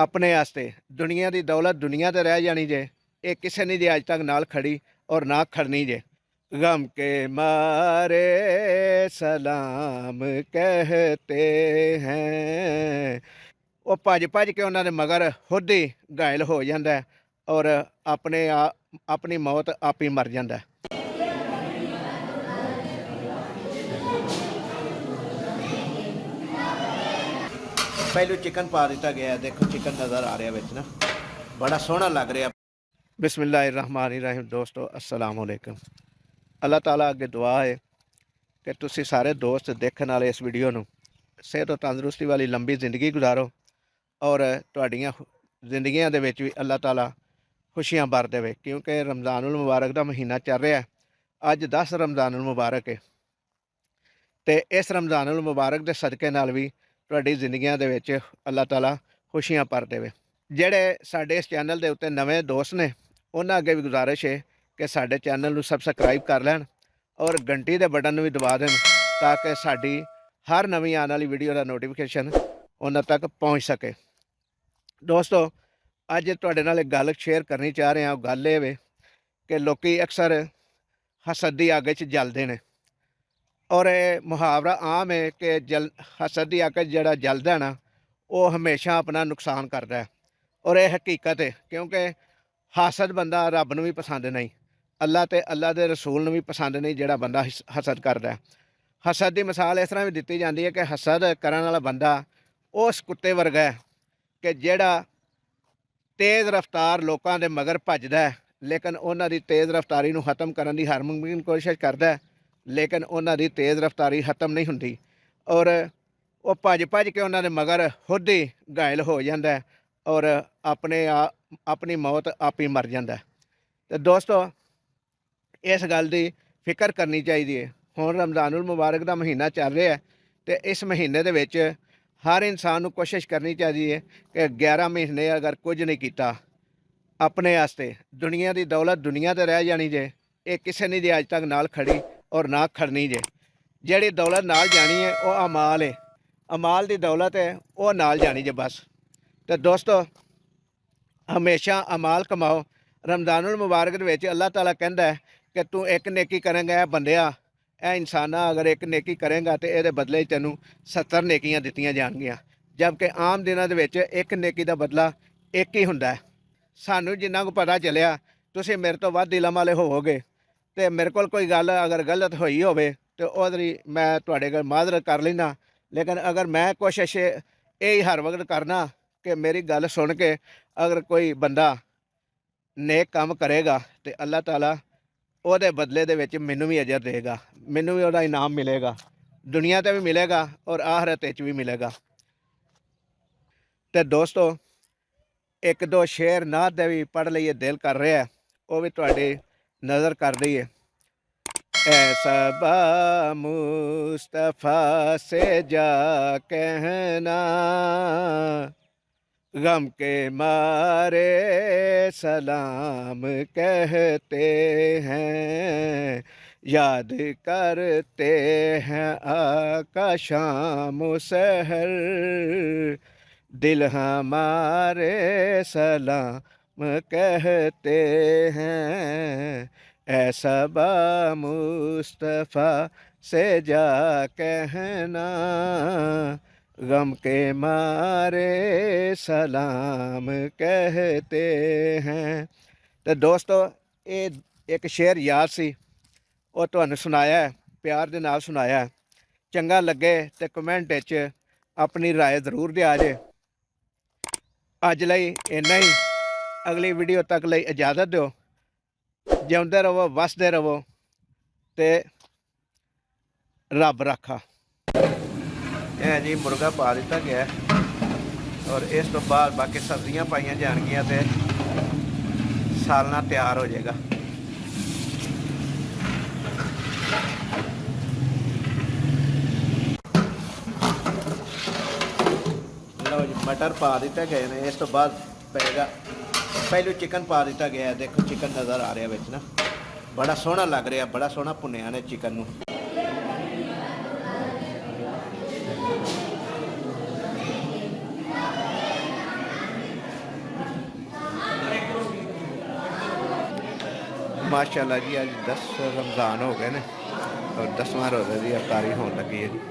अपने आस्ते दुनिया की दौलत दुनिया ते रह जानी जे, ये किसी ने जे अज तक नाल खड़ी और ना खड़नी जे। गम के मारे सलाम कहते हैं, वो भज भज के उन्होंने मगर खुद ही घायल हो जाता है और अपनी मौत आप ही मर जाता है। पहलू चिकन पा दिता गया, देखो चिकन नज़र आ रहा बिच ना, बड़ा सोहना लग रहा। बिस्मिल्लाहिर्रहमानिर्रहीम। दोस्तों अस्सलाम वालेकुम। अल्लाह ताला अगे दुआ है कि तुसी सारे दोस्त देखने वाले इस वीडियो नूं सेहत और तंदुरुस्ती वाली लंबी जिंदगी गुजारो और तुहाड़ियां जिंदगियां दे विच भी अल्लाह ताला खुशियां भर देवे, क्योंकि रमज़ानुल मुबारक का महीना चल रहा है। अज 10 रमज़ानुल मुबारक है तो इस रमज़ानुल मुबारक के सदके नाल भी तुहाडी जिंदगियां दे विच अल्लाह ताला खुशियां भर देवे। ਜਿਹੜੇ ਸਾਡੇ ਇਸ ਚੈਨਲ ਦੇ ਉੱਤੇ ਨਵੇਂ ਦੋਸਤ ਨੇ ਉਹਨਾਂ ਅੱਗੇ ਵੀ ਗੁਜ਼ਾਰਿਸ਼ ਹੈ ਕਿ ਸਾਡੇ ਚੈਨਲ ਨੂੰ ਸਬਸਕ੍ਰਾਈਬ ਕਰ ਲੈਣ ਔਰ ਘੰਟੀ ਦੇ ਬਟਨ ਨੂੰ ਵੀ ਦਬਾ ਦੇਣ ਤਾਂ ਕਿ ਸਾਡੀ ਹਰ ਨਵੀਂ ਆਉਣ ਵਾਲੀ ਵੀਡੀਓ ਦਾ ਨੋਟੀਫਿਕੇਸ਼ਨ ਉਹਨਾਂ ਤੱਕ ਪਹੁੰਚ ਸਕੇ। ਦੋਸਤੋ ਅੱਜ ਤੁਹਾਡੇ ਨਾਲ ਇੱਕ ਗੱਲ ਸ਼ੇਅਰ ਕਰਨੀ ਚਾਹ ਰਿਹਾ। ਉਹ ਗੱਲ ਇਹ ਵੇ ਕਿ ਲੋਕੀ ਅਕਸਰ ਹਸਦ ਦੀ ਅੱਗ 'ਚ ਜਲਦੇ ਨੇ ਔਰ ਇਹ ਮੁਹਾਵਰਾ ਆਮ ਹੈ ਕਿ ਹਸਦ ਦੀ ਅੱਗ 'ਚ ਜਿਹੜਾ ਜਲਦਾ ਨਾ ਉਹ ਹਮੇਸ਼ਾ ਆਪਣਾ ਨੁਕਸਾਨ ਕਰਦਾ ਹੈ और यह हकीकत है, क्योंकि हसद बंदा रब नूं भी पसंद नहीं, अल्लाह ते अल्लाह दे रसूल नूं भी पसंद नहीं जिहड़ा बंदा हसद करदा है। हसद की मिसाल इस तरह भी दी जाती है कि हसद करने वाला बंदा उस कुत्ते वर्गा है कि जिहड़ा तेज़ रफ्तार लोगों के मगर भजदा है, लेकिन उन्हां दी तेज़ रफ्तारी नूं खत्म करने की हर मुमकिन कोशिश करता है, लेकिन उन्हां दी तेज़ रफ्तारी खत्म नहीं हुंदी और वो भज भज के उन्हां दे मगर खुद ही घायल हो जाता है और अपनी मौत आप ही मर जाता है। तो दोस्तों इस गल की फिक्र करनी चाहिए। हुण रमज़ानुल मुबारक का महीना चल रहा है तो इस महीने दे विच हर इंसान को कोशिश करनी चाहिए कि 11 महीने अगर कुछ नहीं किया अपने आस्ते दुनिया की दौलत दुनिया ते रह जानी जे, ये किसी ने जे अज तक नाल खड़ी और ना खड़नी जे। जिहड़ी दौलत नाल जानी है वह अमाल है, अमाल की दौलत है वह नाल जानी जे बस। तो दोस्तों हमेशा अमाल कमाओ। रमज़ानुल मुबारक दे विच अल्लाह ताला कहंदा है कि तू एक नेकी करेंगा, बंदिया ए इंसाना अगर एक नेकी करेंगा तो ये बदले तेनू 70 नेकियां दित्तियां जाणगियां, जबकि आम दिनों दे विच एक नेकी का बदला एक ही हुंदा है। सानू जिन्ना को पता चलिया तुसीं मेरे तो वध इलम वाले होवोगे तो मेरे कोल कोई गल अगर गलत होई होवे तो ओहदी मैं तुहाडे कोल माजरत कर लैना, लेकिन अगर मैं कोशिश यही हर वक्त करना कि मेरी गल सुन के अगर कोई बंदा नेक काम करेगा तो अल्लाह ताला ਉਹਦੇ बदले ਦੇ ਵਿੱਚ ਮੈਨੂੰ भी अजर देगा, ਮੈਨੂੰ भी ਉਹਦਾ इनाम मिलेगा, दुनिया ते भी मिलेगा और आखिरत ਵਿੱਚ भी मिलेगा। तो दोस्तों एक दो शेर नात दे भी पढ़ लईए, दिल कर रहा है वो भी तुहाडी नज़र कर रही है। ऐसा मुस्तफ़ा से जा कहना गम के मारे सलाम कहते हैं, याद करते हैं आका शाम सहर, दिल हमारे सलाम कहते हैं। ऐसा मुस्तफ़ा से जा कहना गम के मारे सलाम कहते हैं। तो दोस्तों ये एक शेर याद सी वो तुहानू सुनाया है, प्यार दे नाल सुनाया है। चंगा लगे तो कमेंट विच अपनी राय जरूर दिया जे। अज लई इन्ना ही, अगली वीडियो तक लई इजाज़त दो। जिउंदे रवो वसदे रवो ते रब रखा। है जी मुर्गा पा दिता गया और इस तो बाद बाकी सब्जियां पाइया जाएगियां तो सालना तैयार हो जाएगा। लो जी मटर पा दिते गए ने, इस तो बाद पेगा पहलू चिकन पा दिता गया। देखो चिकन नज़र आ रहा बिच ना, बड़ा सोहना लग रहा, बड़ा सोहना भुनिया ने चिकन नूं। माशाल्लाह जी, अज 10 रमज़ान हो गए ने और 10वां रोज़े की अफ्तारी होने लगी है।